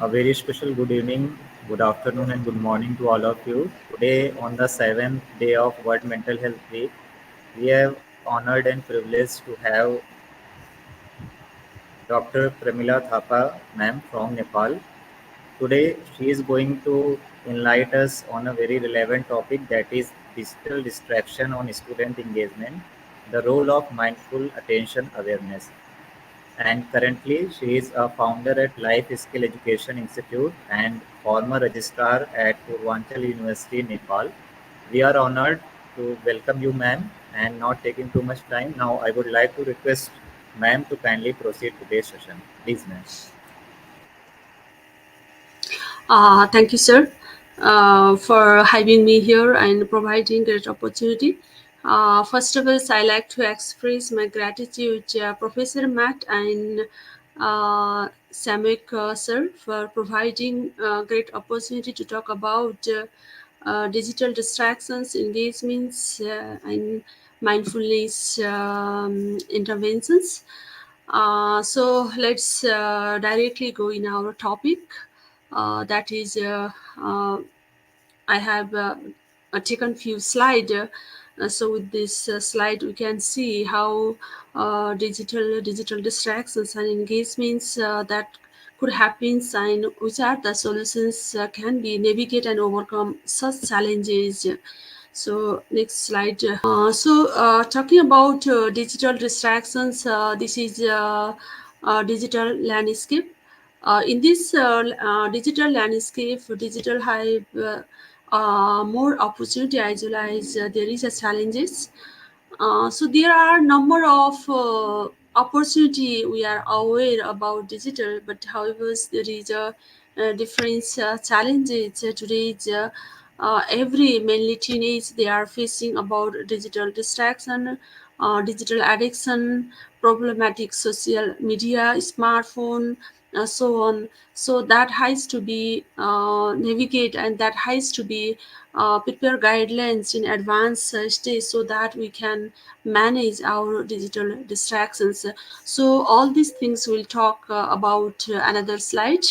A very special good evening, good afternoon, and good morning to all of you. Today, on the seventh day of World Mental Health Week, we have honored and privileged to have Dr. Pramila Thapa, ma'am, from Nepal. Today, she is going to enlighten us on a very relevant topic, that is digital distraction on student engagement, the role of mindful attention awareness. And currently, she is a founder at Life Skill Education Institute and former registrar at Purvanchal University, Nepal. We are honored to welcome you, ma'am, and not taking too much time. Now, I would like to request ma'am to kindly proceed today's session. Please, ma'am. Thank you, sir, for having me here and providing great opportunity. First of all, I like to express my gratitude to Professor Matt and Samik sir for providing great opportunity to talk about digital distractions, engagements, and mindfulness interventions. So let's directly go in our topic. That is, I have taken few slide. So with this slide, we can see how digital distractions and engagements that could happen, and which are the solutions can be navigate and overcome such challenges. So next slide. Talking about digital distractions, this is digital landscape. In this digital landscape, digital have more opportunity as well as there is a challenges. So there are number of opportunity we are aware about digital, but however there is a different challenges today. Every mainly teenage they are facing about digital distraction, digital addiction, problematic social media, smartphone, so on. So that has to be navigate, and that has to be prepare guidelines in advance stage so that we can manage our digital distractions. So all these things we'll talk about another slide.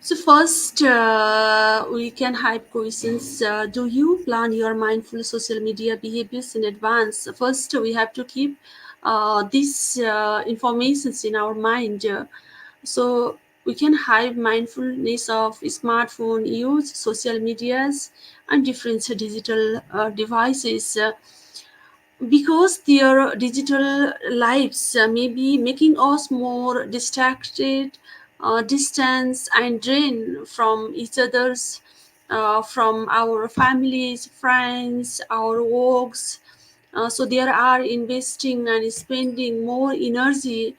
So first, we can have questions. Do you plan your mindful social media behaviors in advance? First, we have to keep these informations in our mind. So we can have mindfulness of smartphone use, social medias, and different digital devices. Because their digital lives may be making us more distracted, distance, and drained from each other's, from our families, friends, our works. So they are investing and spending more energy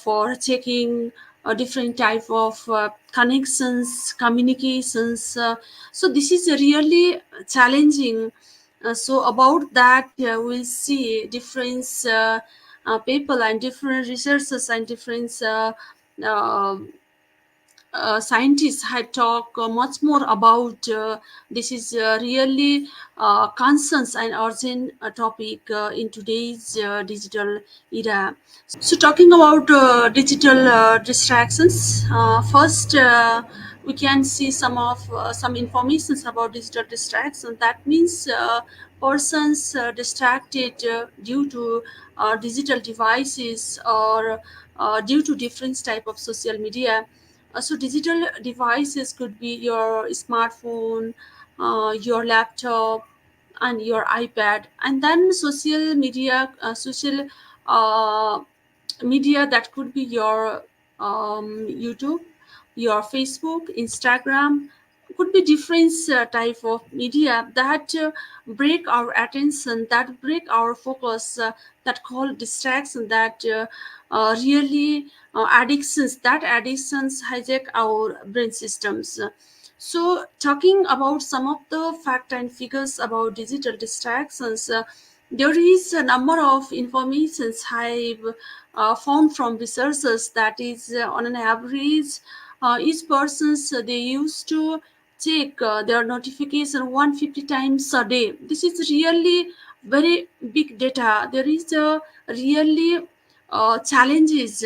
for checking different type of connections, communications. So this is really challenging. So about that, we'll see different people and different researchers and different uh, scientists have talked much more about this is really concerns and urgent topic in today's digital era. So talking about digital distractions, first we can see some informations about digital distraction. That means persons distracted due to digital devices or due to different type of social media. So digital devices could be your smartphone, your laptop, and your iPad, and then social media, social uh, media that could be your YouTube, your Facebook, Instagram, could be different type of media that break our attention, that break our focus, that call distraction, that really addictions, that addictions hijack our brain systems. So talking about some of the fact and figures about digital distractions, there is a number of informations I've found from researchers. That is, on an average, each person's they used to check their notification 150 times a day. This is really very big data. There is a really challenges,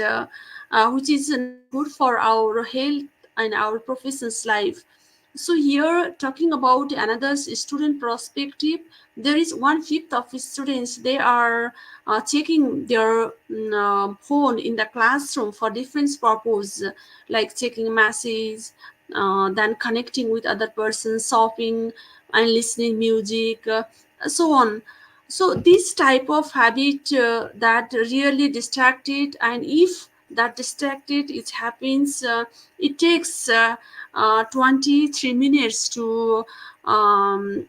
which is not good for our health and our profession's life. So here, talking about another student perspective, there is 1/5 of students, they are checking their phone in the classroom for different purpose, like checking messages, then connecting with other persons, shopping, and listening music, so on. So this type of habit that really distracted, and if that distracted it happens, it takes 23 minutes to um,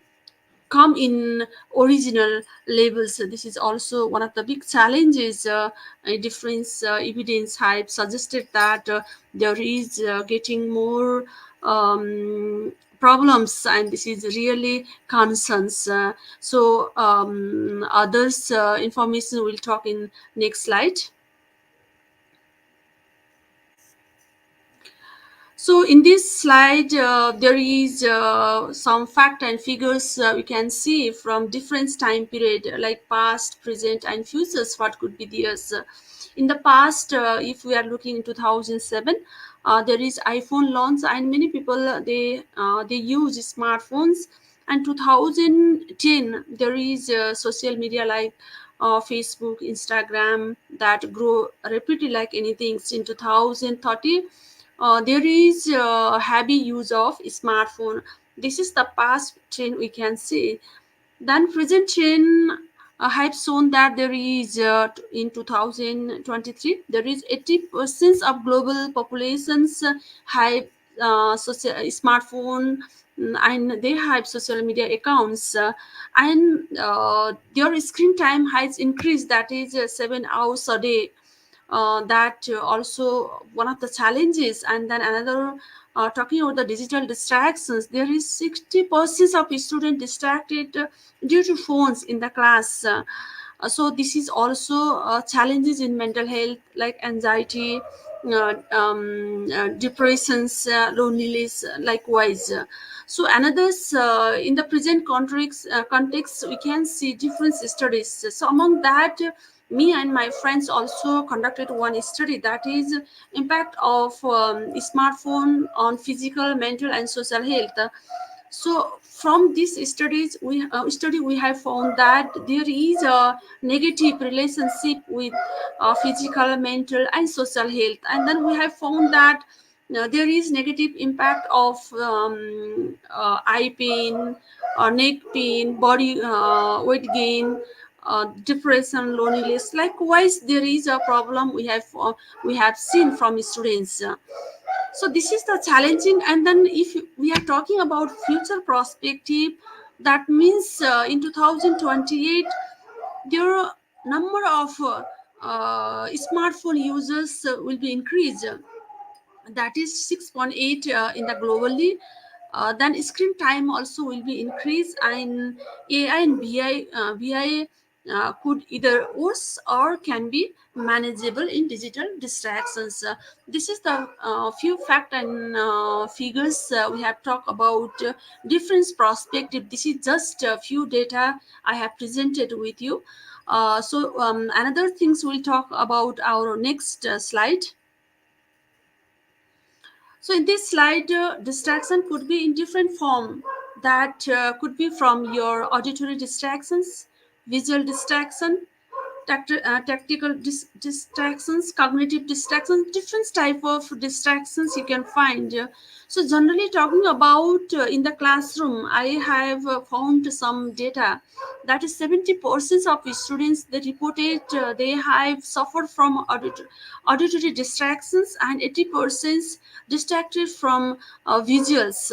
come in original labels. So this is also one of the big challenges. A difference evidence have suggested that there is getting more problems, and this is really concerns. Others information we'll talk in next slide. So in this slide, there is some fact and figures we can see from different time period, like past, present, and futures. What could be theirs? In the past, if we are looking in 2007, there is iPhone launch, and many people they use smartphones. And 2010, there is social media like Facebook, Instagram that grow rapidly like anything. In 2030, there is heavy use of smartphone. This is the past trend we can see. Then present trend have shown that there is in 2023 there is 80% of global populations have smartphone, and they have social media accounts, and their screen time has increased, that is 7 hours a day. That also one of the challenges. And then another, talking about the digital distractions, there is 60% of students distracted due to phones in the class. So this is also challenges in mental health, like anxiety, depressions, loneliness, likewise. So another, in the present context, we can see different studies. So among that, me and my friends also conducted one study, that is impact of smartphone on physical, mental, and social health. So from these study we have found that there is a negative relationship with physical, mental, and social health. And then we have found that there is negative impact of eye pain, neck pain, body weight gain, depression, loneliness. Likewise, there is a problem we have seen from students. So this is the challenging. And then if we are talking about future perspective, that means in 2028 there are number of smartphone users will be increased, that is 6.8 in the globally. Then screen time also will be increased, and AI and BI could either worse or can be manageable in digital distractions. This is the few fact and figures we have talked about different perspective. This is just a few data I have presented with you. Another things we'll talk about our next slide. So in this slide, distraction could be in different form. That could be from your auditory distractions, visual distraction, tactical distractions, cognitive distractions, different type of distractions you can find. So generally talking about in the classroom, I have found some data that is 70% of students they reported they have suffered from auditory distractions, and 80% distracted from visuals.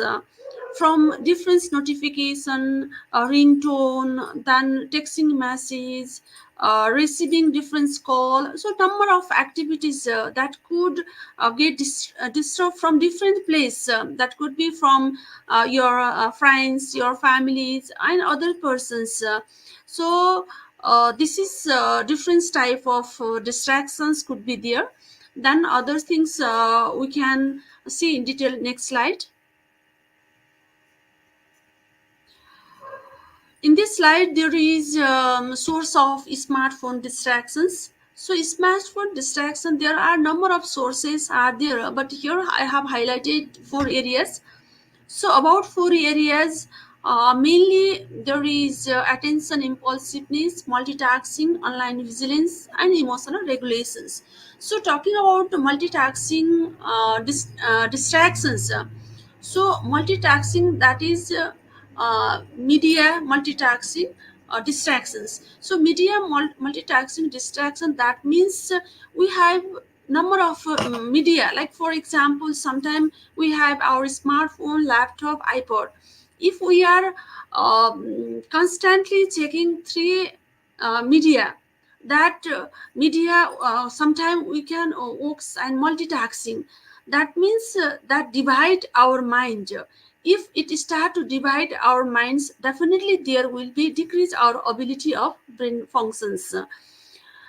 From different notification, ringtone, then texting message, receiving different call. So number of activities that could get disturbed from different place. That could be from your friends, your families, and other persons. This is different type of distractions could be there. Then other things we can see in detail. Next slide. In this slide, there is source of smartphone distractions. So smartphone distraction, there are number of sources are there, but here I have highlighted 4 areas. So about 4 areas, mainly there is attention impulsiveness, multitasking, online vigilance, and emotional regulations. So talking about multitasking distractions, so multitasking, that is media multitasking distractions. So media multitasking distraction, that means we have number of media, like for example sometimes we have our smartphone, laptop, iPod. If we are constantly checking three media, that media, sometimes we can works and multitasking, that means that divide our mind. If it start to divide our minds, definitely there will be decrease our ability of brain functions.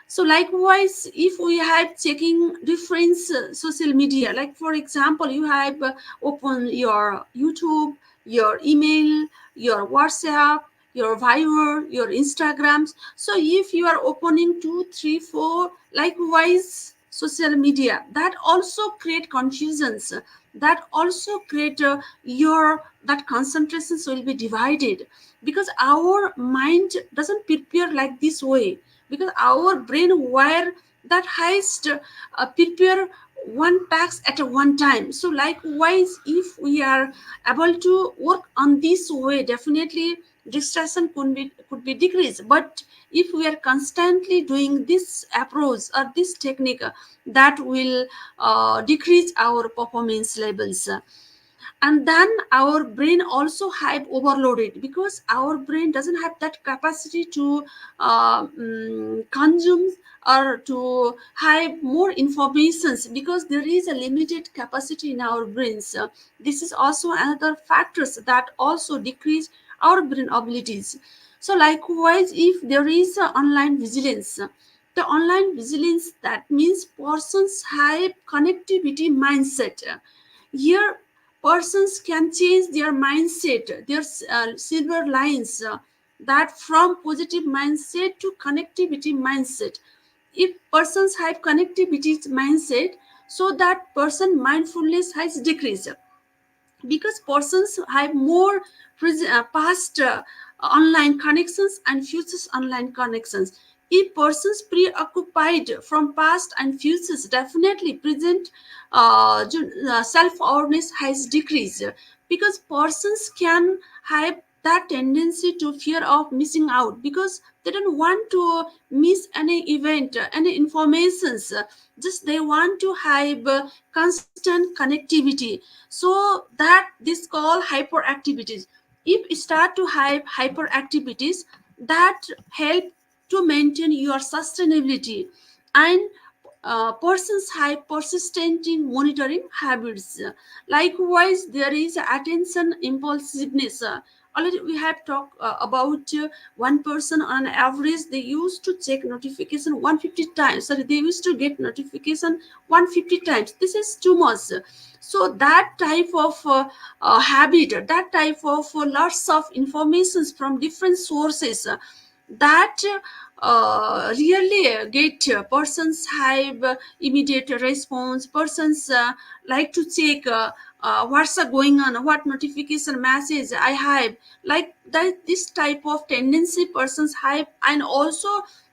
So likewise, if we have checking different social media, like for example you have open your YouTube, your email, your WhatsApp, your Viber, your Instagrams. So if you are opening 2 3 4 likewise social media, that also create confusions, that also create your that concentrations will be divided, because our mind doesn't prepare like this way, because our brain wire that highest prepare one task at a one time. So likewise, if we are able to work on this way, definitely distraction could be decreased. But if we are constantly doing this approach or this technique, that will decrease our performance levels. And then our brain also have overloaded, because our brain doesn't have that capacity to consume or to have more informations, because there is a limited capacity in our brains. This is also another factors that also decrease our brain abilities. So likewise, if there is a online vigilance, the online vigilance, that means persons have connectivity mindset. Here persons can change their mindset, their silver lines, that from positive mindset to connectivity mindset. If persons have connectivity mindset, so that person mindfulness has decreased, because persons have more past online connections and futures online connections. If persons preoccupied from past and futures, definitely present self-awareness has decreased, because persons can have that tendency to fear of missing out, because they don't want to miss any event, any informations. Just they want to have constant connectivity. So that this call hyperactivities. If you start to have hyperactivities, that help to maintain your sustainability. And persons have persistent monitoring habits. Likewise, there is attention impulsiveness. Already we have talked about one person on average, they used to check notification 150 times. Sorry, they used to get notification 150 times. This is too much. So that type of habit, that type of lots of informations from different sources, that really get persons have immediate response. Persons like to check what's going on, what notification message I have, like that. This type of tendency persons have, and also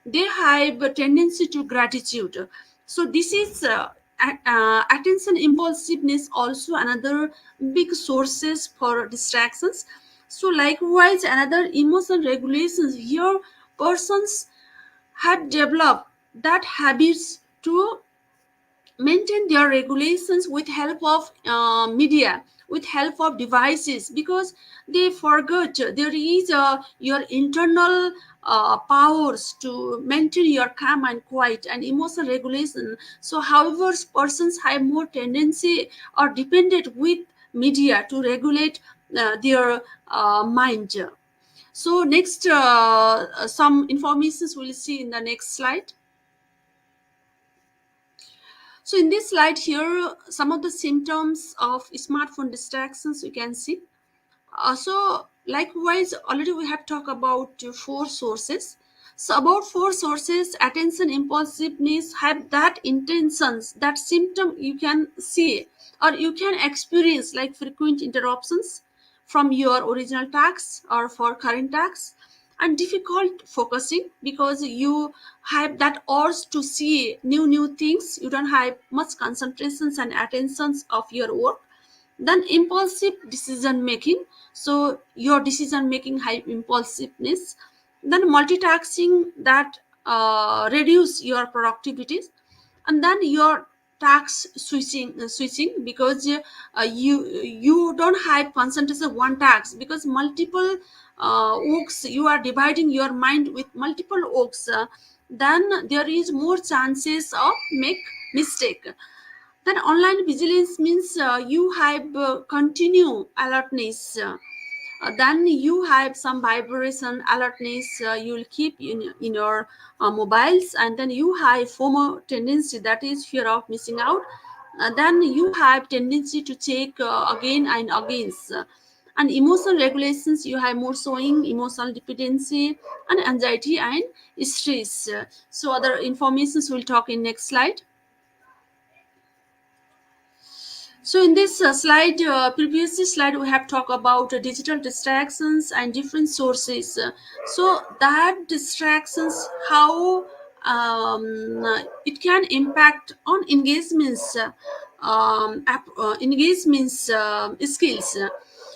they have a tendency to gratitude. So this is attention impulsiveness also another big sources for distractions. So likewise, another emotion regulations, here persons had developed that habits to maintain their regulations with help of media, with help of devices, because they forgot there is your internal powers to maintain your calm and quiet and emotional regulation. So however, persons have more tendency or dependent with media to regulate their mind. So next, some informations we'll see in the next slide. So in this slide here, some of the symptoms of smartphone distractions you can see. So likewise, already we have talked about four sources. So about four sources, attention impulsiveness have that intentions, that symptom you can see or you can experience, like frequent interruptions from your original tasks or for current tasks, and difficult focusing because you have that urge to see new things. You don't have much concentrations and attentions of your work. Then impulsive decision making, so your decision making high impulsiveness. Then multitasking, that reduce your productivity. And then your task switching because you don't have concentration of one task, because multiple works, you are dividing your mind with multiple works, then there is more chances of make mistake. Then online vigilance means you have continue alertness. Then you have some vibration alertness, you will keep in your mobiles. And then you have FOMO tendency, that is fear of missing out. Then you have tendency to check again and again. And emotional regulations, you have more showing emotional dependency and anxiety and stress. So other informations we'll talk in next slide. So in this slide, previous slide, we have talked about digital distractions and different sources. So that distractions, how it can impact on engagements, engagements skills.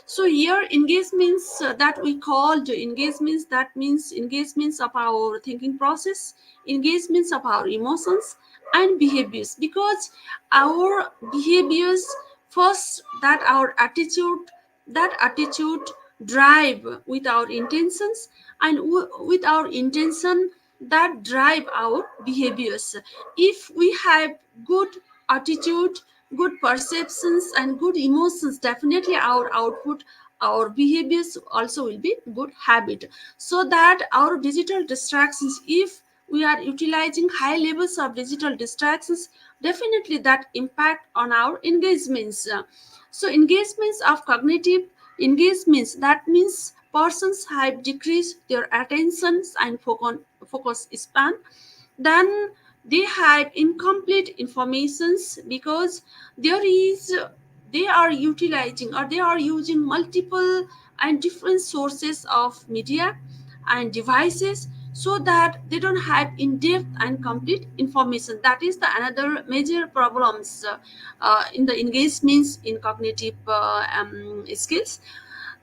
So here engagements that we called engagements, that means engagements of our thinking process, engagements of our emotions and behaviors, because our behaviors first, that our attitude, that attitude drive with our intentions, and with our intention that drive our behaviors. If we have good attitude, good perceptions and good emotions, definitely our output, our behaviors also will be good habit. So that our digital distractions, if we are utilizing high levels of digital distractions, definitely that impact on our engagements. So engagements of cognitive engagements, that means persons have decreased their attentions and focus span. Then they have incomplete informations because there is, they are utilizing or they are using multiple and different sources of media and devices, so that they don't have in-depth and complete information. That is the another major problems in the engagements in cognitive skills.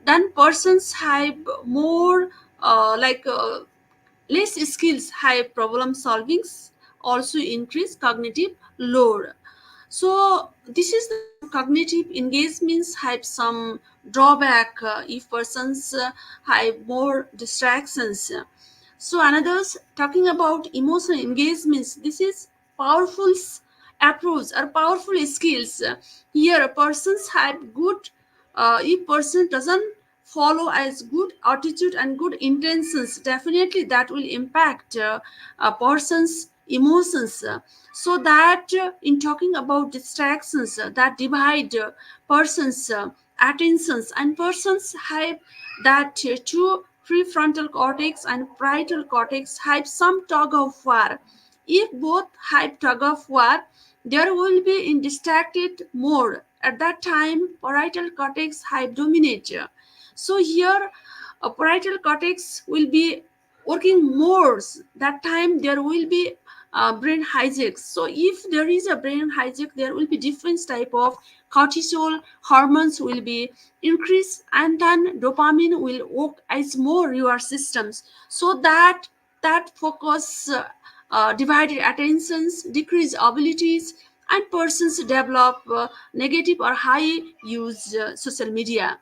Then persons have more less skills, high problem solving, also increase cognitive load. So this is the cognitive engagements have some drawback if persons have more distractions. So another, talking about emotional engagements, this is powerful approach or powerful skills. Here persons have good, if person doesn't follow as good attitude and good intentions, definitely that will impact a person's emotions. So that in talking about distractions that divide persons attentions, and persons have that two prefrontal cortex and parietal cortex have some tug of war. If both have tug of war, there will be in distracted more. At that time, parietal cortex have dominate. So here, a parietal cortex will be working more. That time there will be brain hijacks. So if there is a brain hijack, there will be different type of cortisol hormones will be increased, and then dopamine will work as more reward systems, so that that focus divided attentions, decrease abilities, and persons develop negative or high use social media.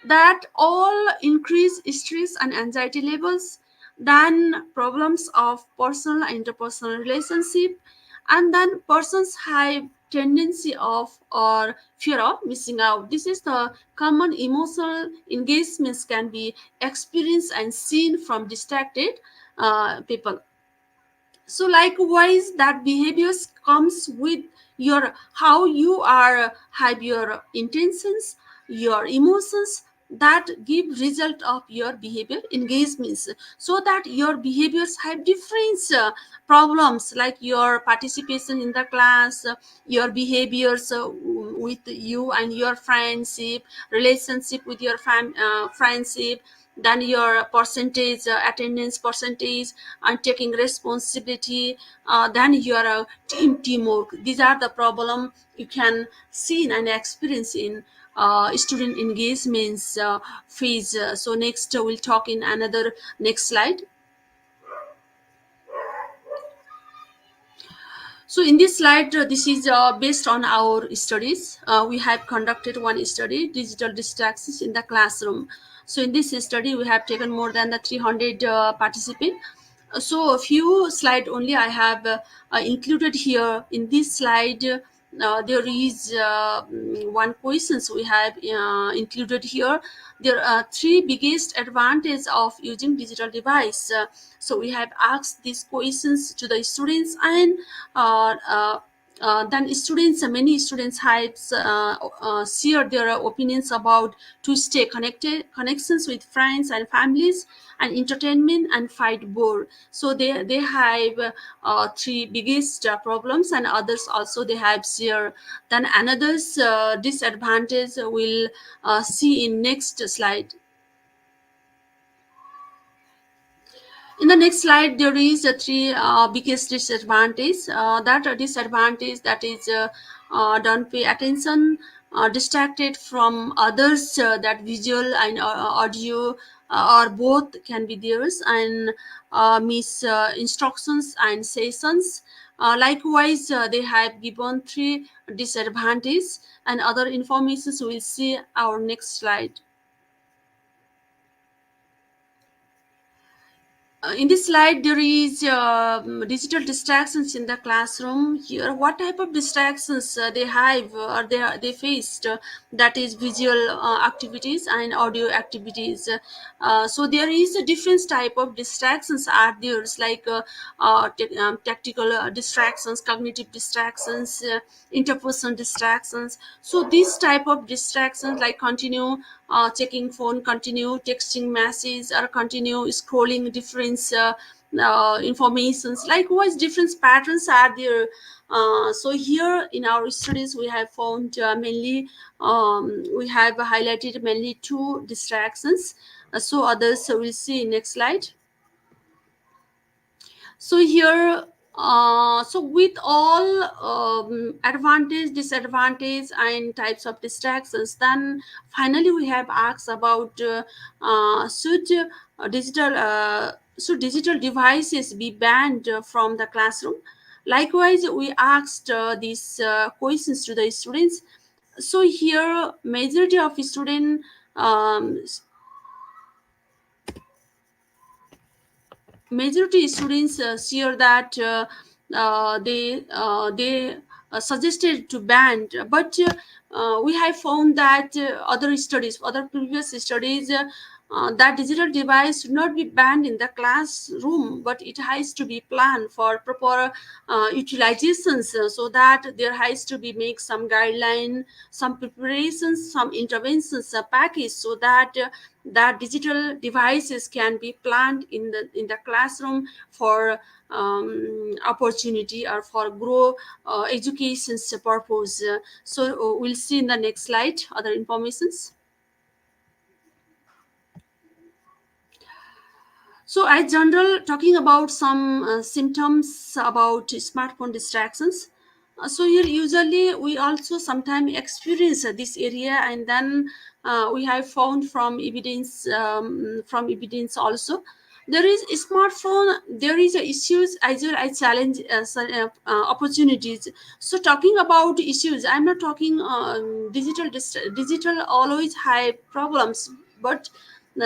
That all increase stress and anxiety levels. Then problems of personal and interpersonal relationship. And then persons have tendency of or fear of missing out. This is the common emotional engagements can be experienced and seen from distracted people. So likewise that behaviors comes with your how you are have your intentions, your emotions, that give result of your behavior engagements, so that your behaviors have different problems, like your participation in the class, your behaviors with you and your friendship, relationship with your friendship, then your percentage, attendance percentage, and taking responsibility, then your teamwork. These are the problem you can see and experience in student engagements phase. So next we'll talk in another next slide. So in this slide, this is based on our studies. We have conducted one study, digital distractions in the classroom. So in this study, we have taken more than the 300 participants. So a few slide only I have included here. In this slide, there is one questions we have included here. There are three biggest advantages of using digital device. So we have asked these questions to the students, and uh, uh, then students, many students have shared their opinions about to stay connections with friends and families, and entertainment and fight bore. So they have three biggest problems, and others also they have shared. Then another's disadvantage we'll see in next slide. In the next slide, there is a three biggest disadvantage. That disadvantage, that is don't pay attention, distracted from others. That visual and audio or both can be theirs, and miss instructions and sessions. Likewise, they have given three disadvantages, and other informations we'll see our next slide. In this slide, there is digital distractions in the classroom. Here, what type of distractions they have or they faced? That is visual activities and audio activities. So there is a different type of distractions are there, like tactical distractions, cognitive distractions, interpersonal distractions. So this type of distractions, like continue checking phone, continue texting messages, or continue scrolling different informations. Likewise, different patterns are there. So here in our studies, we have found mainly we have highlighted mainly two distractions. So others we'll see in next slide. So here, so with all advantage, disadvantage, and types of distractions, then finally we have asked about digital should digital devices be banned from the classroom. Likewise, we asked these questions to the students. So here, majority of student um, majority students share that they suggested to ban, but we have found that other previous studies, that digital device should not be banned in the classroom, but it has to be planned for proper utilizations, so that there has to be make some guideline, some preparations, some interventions package, so that that digital devices can be planned in the classroom for opportunity or for grow education purpose. So we'll see in the next slide other informations. So, as general, talking about some symptoms about smartphone distractions. So here, usually we also sometimes experience this area, and then we have found from evidence also. There is a smartphone. There is a issues as well as challenge opportunities. So talking about issues, I'm not talking digital always have problems, but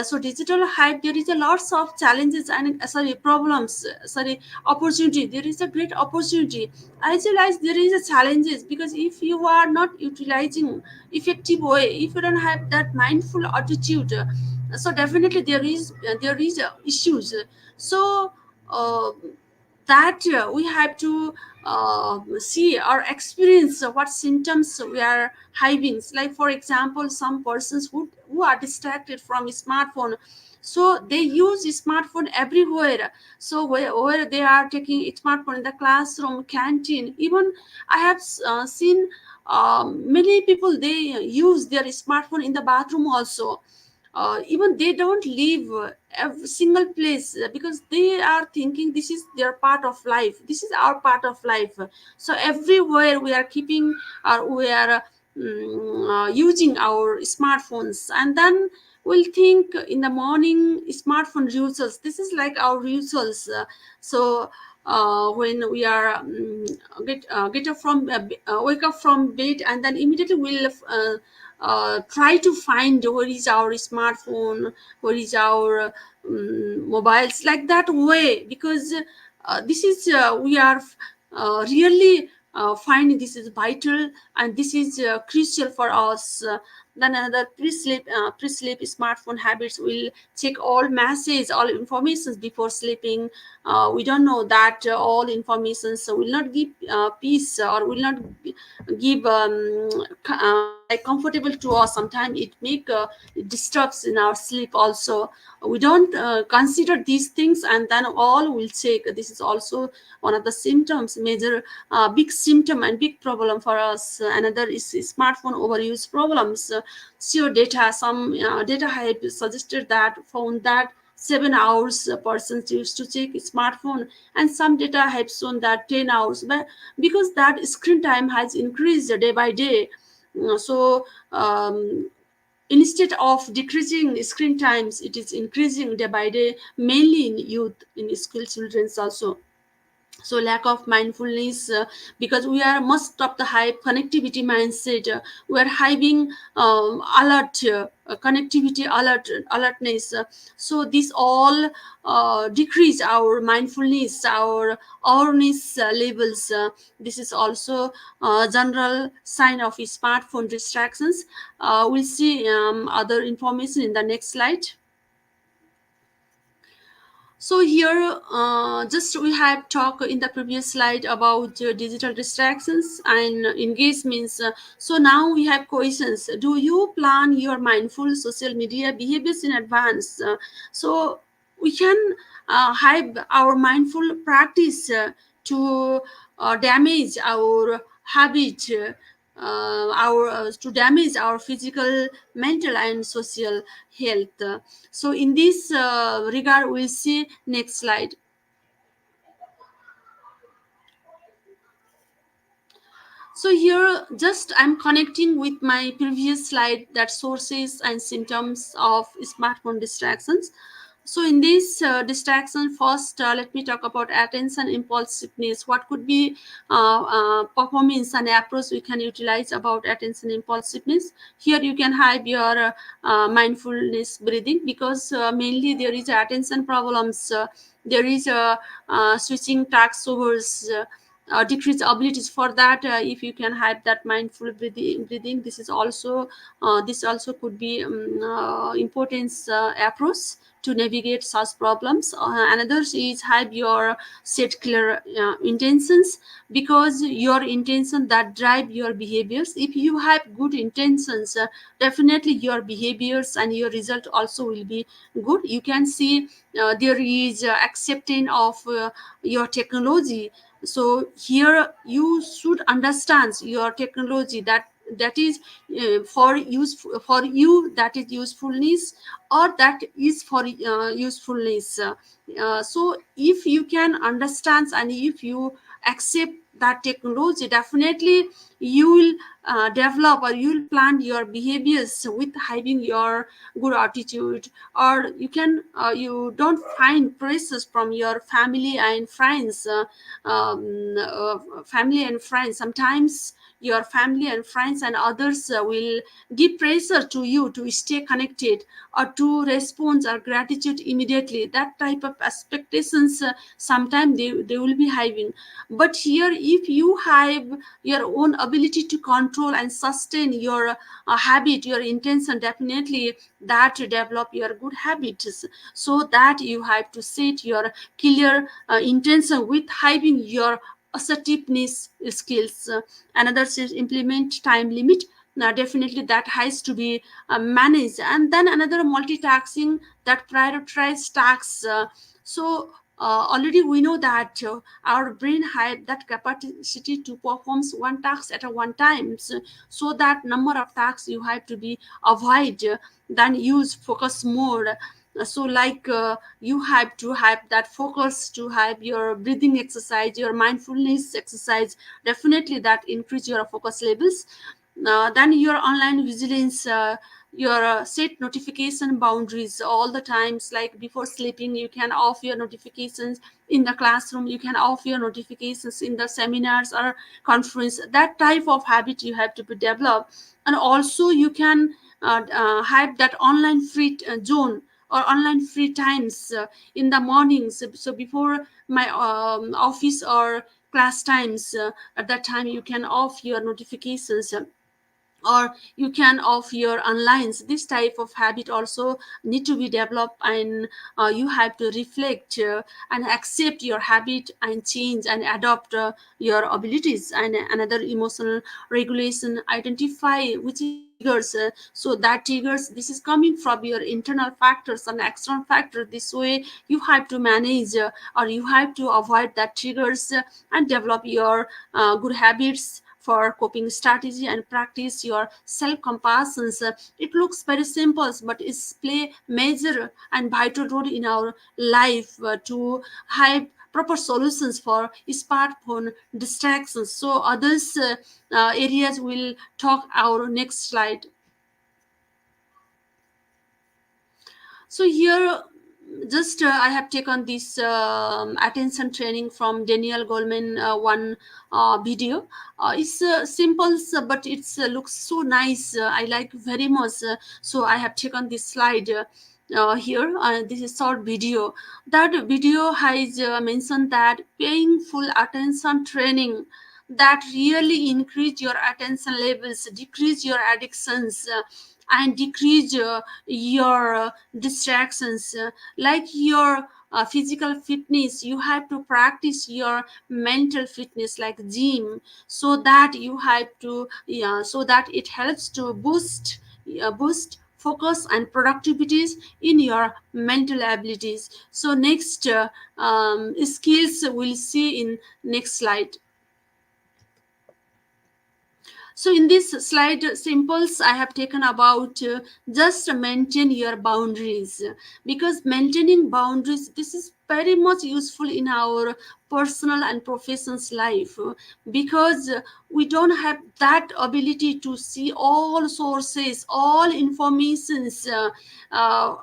so digital hype, there is a lots of challenges and sorry problems, sorry opportunity. There is a great opportunity as well as there is a challenges, because if you are not utilizing effective way, if you don't have that mindful attitude, so definitely there is issues. So uh, that we have to see or experience what symptoms we are having. Like for example, some persons who are distracted from smartphone, so they use smartphone everywhere. So where they are taking smartphone in the classroom, canteen, even I have seen many people they use their smartphone in the bathroom also. Even they don't leave every single place, because they are thinking this is their part of life, this is our part of life. So everywhere we are keeping, or we are using our smartphones, and then we'll think in the morning smartphone rituals, this is like our rituals. So when we are get up from wake up from bed, and then immediately we'll try to find where is our smartphone, where is our mobiles, like that way, because this is we are really finding this is vital, and this is crucial for us. Then another pre-sleep smartphone habits will check all messages, all informations before sleeping. We don't know that all informations will not give peace, or will not give like comfortable to us. Sometimes it disturbs in our sleep also. We don't consider these things, and then all will check. This is also one of the symptoms, major big symptom and big problem for us. Another is smartphone overuse problems. So data, some data have suggested that, found that 7 hours a person used to check smartphone, and some data have shown that 10 hours, but because that screen time has increased day by day. So instead of decreasing screen times, it is increasing day by day, mainly in youth, in school children also. So lack of mindfulness, because we are most of the hype connectivity mindset. We are having alert connectivity alertness. So this all decrease our mindfulness, our awareness levels. This is also general sign of smartphone distractions. We'll see other information in the next slide. So here, just we have talked in the previous slide about digital distractions and engagements. So now we have questions. Do you plan your mindful social media behaviors in advance? So we can have our mindful practice to damage our habit. Our to damage our physical, mental, and social health. So in this regard, we'll see next slide. So here, just I'm connecting with my previous slide, that sources and symptoms of smartphone distractions. So in this distraction, first let me talk about attention impulsiveness. What could be performance and approach we can utilize about attention impulsiveness? Here you can have your mindfulness breathing, because mainly there is attention problems. There is switching tasks over. Decrease abilities. For that, if you can have that mindful breathing, this is also this also could be importance approach to navigate such problems. Another is have your set clear intentions, because your intention that drive your behaviors. If you have good intentions, definitely your behaviors and your result also will be good. You can see there is acceptance of your technology. So here you should understand your technology, that is for use for you, that is usefulness, or that is for usefulness. So if you can understand and if you accept that technology, definitely you will develop, or you will plan your behaviors with having your good attitude. Or you can you don't find pressures from your family and friends. Family and friends, sometimes your family and friends and others will give pressure to you to stay connected, or to respond or gratitude immediately. That type of expectations sometimes they will be having. But here, if you have your own ability to control control and sustain your habit, your intention, definitely that develop your good habits. So that you have to set your clear intention with having your assertiveness skills. Another is implement time limit. Now definitely that has to be managed. And then another multitasking, that prioritize tasks. Already we know that our brain had that capacity to perform one task at a one time. So that number of tasks you have to be avoid, then use focus mode. You have to have that focus, to have your breathing exercise, your mindfulness exercise, definitely that increase your focus levels. Then your online vigilance, your set notification boundaries all the times, like before sleeping you can off your notifications, in the classroom you can off your notifications, in the seminars or conference, that type of habit you have to be developed. And also you can have that online free zone or online free times in the mornings. So before my office or class times, at that time you can off your notifications, or you can off your onlines. This type of habit also need to be developed. And you have to reflect and accept your habit and change and adopt your abilities. And another emotional regulation, identify which triggers. So that triggers, this is coming from your internal factors and external factor. This way you have to manage or you have to avoid that triggers and develop your good habits for coping strategy and practice your self-compassion. It looks very simple, but it's play major and vital role in our life to have proper solutions for smartphone distractions. So others areas will talk our next slide. So here, just I have taken this attention training from Daniel Goleman one video. It's simple, but it's looks so nice. I like very much. So I have taken this slide. Here, this is short video. That video has mentioned that paying full attention training, that really increase your attention levels, decrease your addictions, and decrease your distractions. Like your physical fitness, you have to practice your mental fitness like gym, so that you have to, yeah, so that it helps to boost focus and productivities in your mental abilities. So next skills we'll see in next slide. So in this slide simples I have taken about just maintain your boundaries, because maintaining boundaries, this is very much useful in our personal and professional life, because we don't have that ability to see all sources, all informations uh,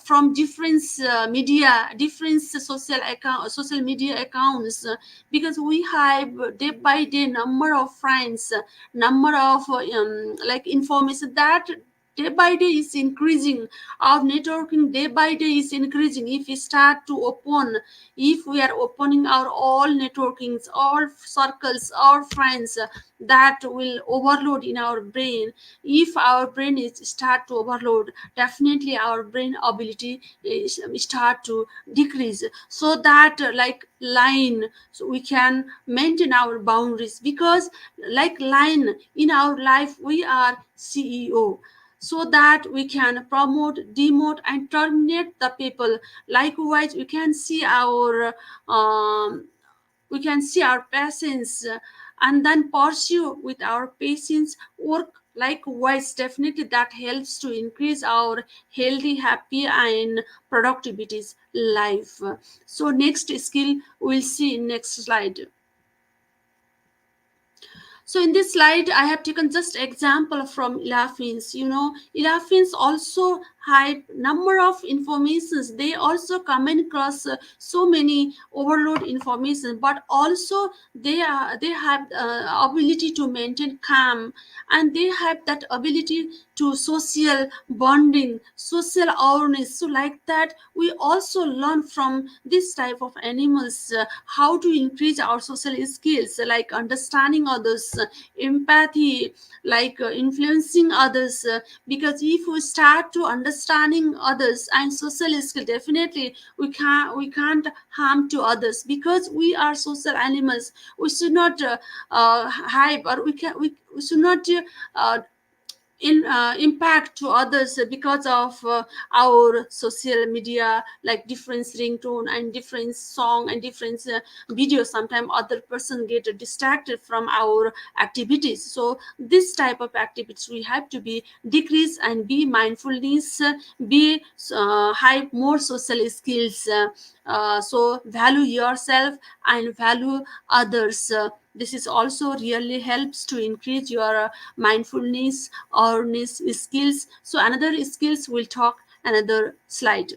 from different media, different social media accounts, because we have day by day number of friends, number of like information that day by day is increasing. Our networking day by day is increasing. If we start to open, if we are opening our all networkings, all circles, our friends, that will overload in our brain. If our brain is start to overload, definitely our brain ability is start to decrease. So that like line, so we can maintain our boundaries, because like line in our life, we are CEO, so that we can promote, demote, and terminate the people. Likewise we can see our patience, and then pursue with our patience work. Likewise, definitely that helps to increase our healthy, happy, and productivities life. So next skill we'll see in next slide. So in this slide, I have taken just example from elephants. Elephants also high number of informations, they also come across so many overload information, but also they have ability to maintain calm, and they have that ability to social bonding, social awareness. So like that, we also learn from this type of animals how to increase our social skills, like understanding others, empathy, like influencing others, because if we start to understanding others and social skill, definitely we can't harm to others, because we are social animals. We should not hype, or we should not in impact to others because of our social media, like different ringtone and different song and different videos. Sometimes other person get distracted from our activities. So this type of activities we have to be decrease and be mindfulness, be have more social skills, so value yourself and value others. This is also really helps to increase your mindfulness, awareness skills. So another skills we'll talk another slide.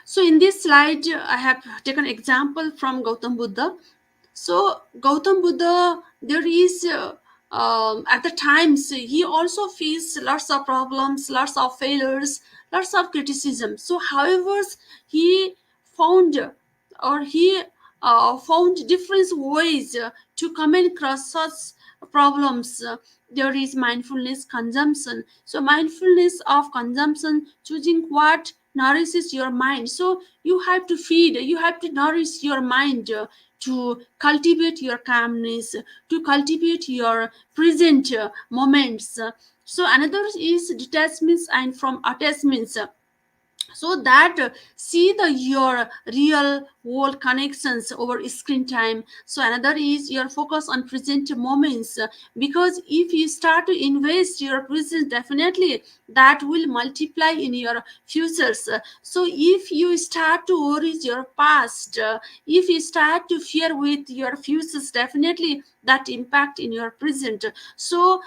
So in this slide, I have taken example from Gautam Buddha. So Gautam Buddha, there is at the times he also faced lots of problems, lots of failures, lots of criticism. So, however, he found or he found different ways to come across such problems. There is mindfulness consumption. So mindfulness of consumption, choosing what nourishes your mind. So you have to feed, you have to nourish your mind to cultivate your calmness, to cultivate your present moments. So another is detachments and from attachments, so that see the your real world connections over screen time. So another is your focus on present moments, because if you start to invest your present, definitely that will multiply in your futures. So if you start to worry your past, if you start to fear with your futures, definitely that impact in your present. So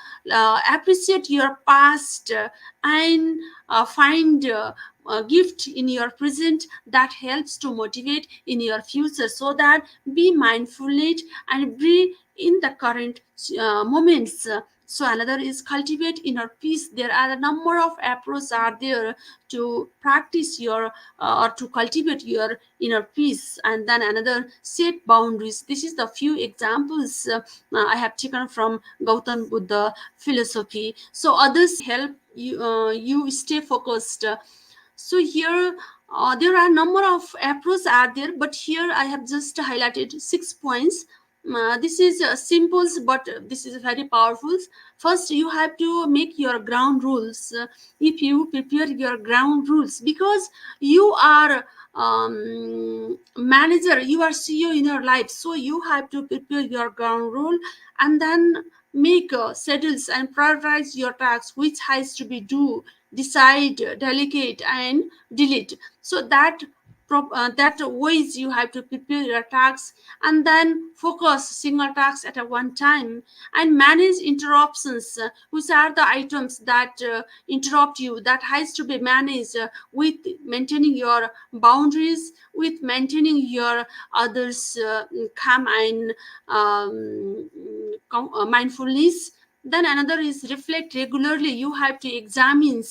appreciate your past, and find gift in your present that helps to motivate in your future. So that be mindful it and be in the current moments. So another is cultivate inner peace. There are a number of approaches are there to practice your or to cultivate your inner peace. And then another, set boundaries. This is the few examples I have taken from Gautam Buddha philosophy. So others help you you stay focused. So here there are a number of approaches are there, but here I have just highlighted 6 points. This is simple, but this is very powerful. First, you have to make your ground rules. If you prepare your ground rules, because you are manager, you are CEO in your life, so you have to prepare your ground rule, and then make schedules and prioritize your tasks, which has to be do, decide, delegate, and delete. So that that ways you have to prepare your tasks, and then focus single tasks at a one time, and manage interruptions, which are the items that interrupt you, that has to be managed with maintaining your boundaries, with maintaining your others calm and mindfulness. Then another is reflect regularly. You have to examine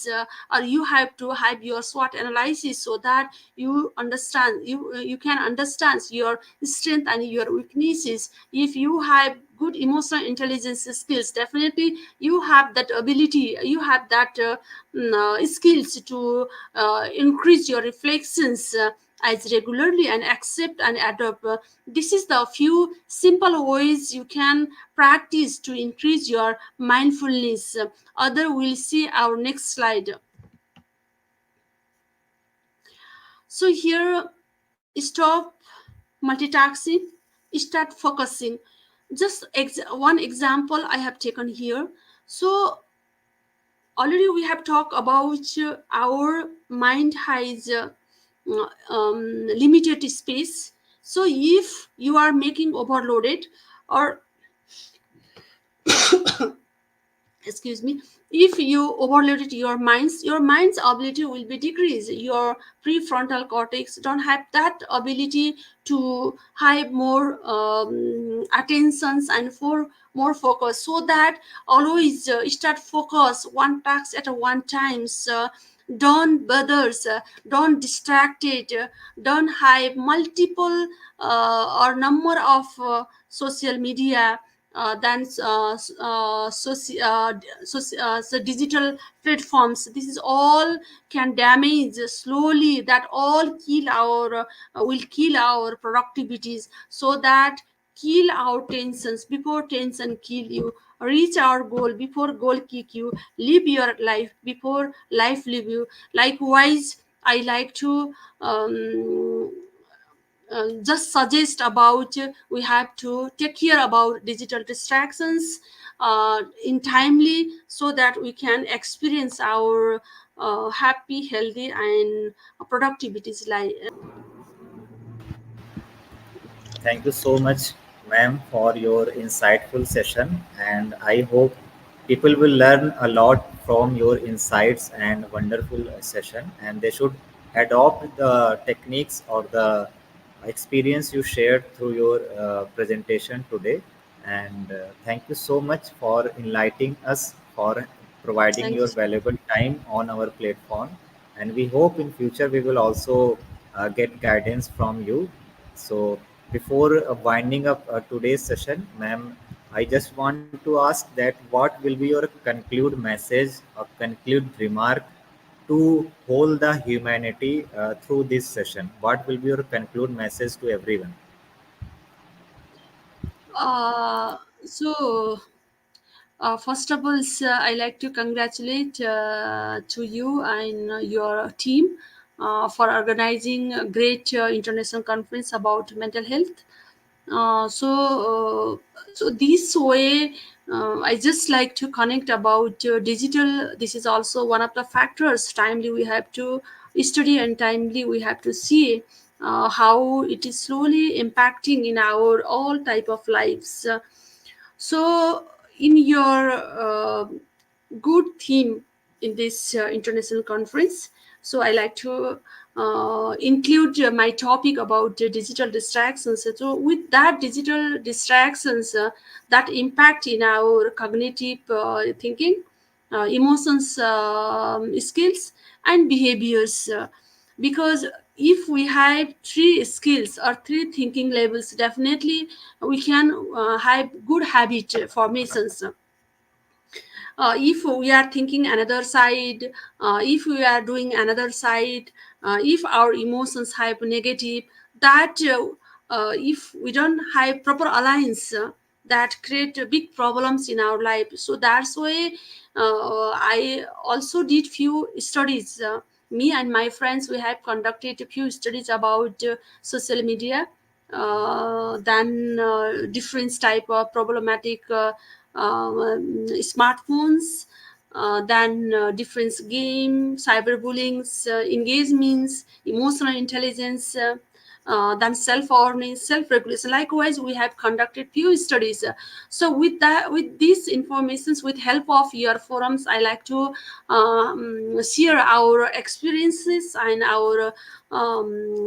or you have to have your SWOT analysis, so that you understand, you can understand your strength and your weaknesses. If you have good emotional intelligence skills, definitely you have that ability, you have that skills to increase your reflections as regularly and accept and adopt. This is the few simple ways you can practice to increase your mindfulness. Other will see our next slide. So here, stop multitasking, start focusing. Just one example I have taken here. So already we have talked about our mind has limited space. So if you are making overloaded, or excuse me, if you overloaded your mind's ability will be decreased. Your prefrontal cortex don't have that ability to have more attentions and for more focus, so that always start focus one task at a one time. So don't bothers, don't distracted, don't have multiple or number of social media, than so digital platforms. This is all can damage slowly, that all kill our will kill our productivities, so that kill our tensions before tension kill you, reach our goal before goal kick you, live your life before life live you. Likewise, I like to just suggest about we have to take care about digital distractions in timely, so that we can experience our happy, healthy, and productivities like. Thank you so much, ma'am, for your insightful session. And I hope people will learn a lot from your insights and wonderful session. And they should adopt the techniques or the experience you shared through your presentation today. And thank you so much for enlightening us, for providing Thank you your so valuable time on our platform. And we hope in future we will also get guidance from you. So before winding up today's session, ma'am, I just want to ask that what will be your conclude message or conclude remark to hold the humanity through this session? What will be your conclude message to everyone? so first of all, I like to congratulate to you and your team for organizing a great international conference about mental health. So this way, I just like to connect about digital. This is also one of the factors. Timely, we have to study, and timely we have to see how it is slowly impacting in our all type of lives. So, in your good theme in this international conference, so I like to include my topic about digital distractions. So, with that digital distractions that impact in our cognitive thinking, emotions, skills, and behaviors. Because if we have three skills or three thinking levels, definitely we can have good habit formations. If we are thinking another side, if we are doing another side, if our emotions have negative, that if we don't have proper alliance, that create big problems in our life. So that's why I also did few studies. Me and my friends, we have conducted a few studies about social media, then different type of problematic smartphones, then different game, cyberbullying, engagements, emotional intelligence, then self-awareness, self-regulation. Likewise, we have conducted few studies. So with that, with these informations, with help of your forums, I like to share our experiences and our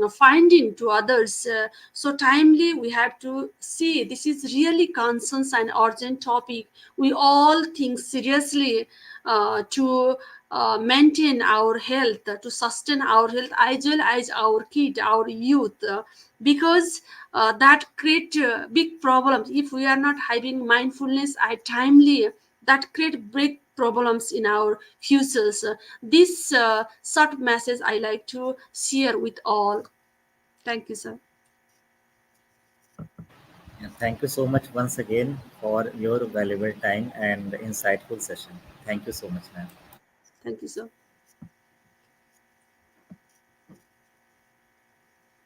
finding to others. So timely, we have to see this is really concerns and urgent topic. We all think seriously to maintain our health, to sustain our health, as well as our kid, our youth, because that create big problems if we are not having mindfulness at timely. That create big problems in our futures. This short message I like to share with all. Thank you, sir. Yeah, thank you so much once again for your valuable time and insightful session. Thank you so much, ma'am. Thank you, sir.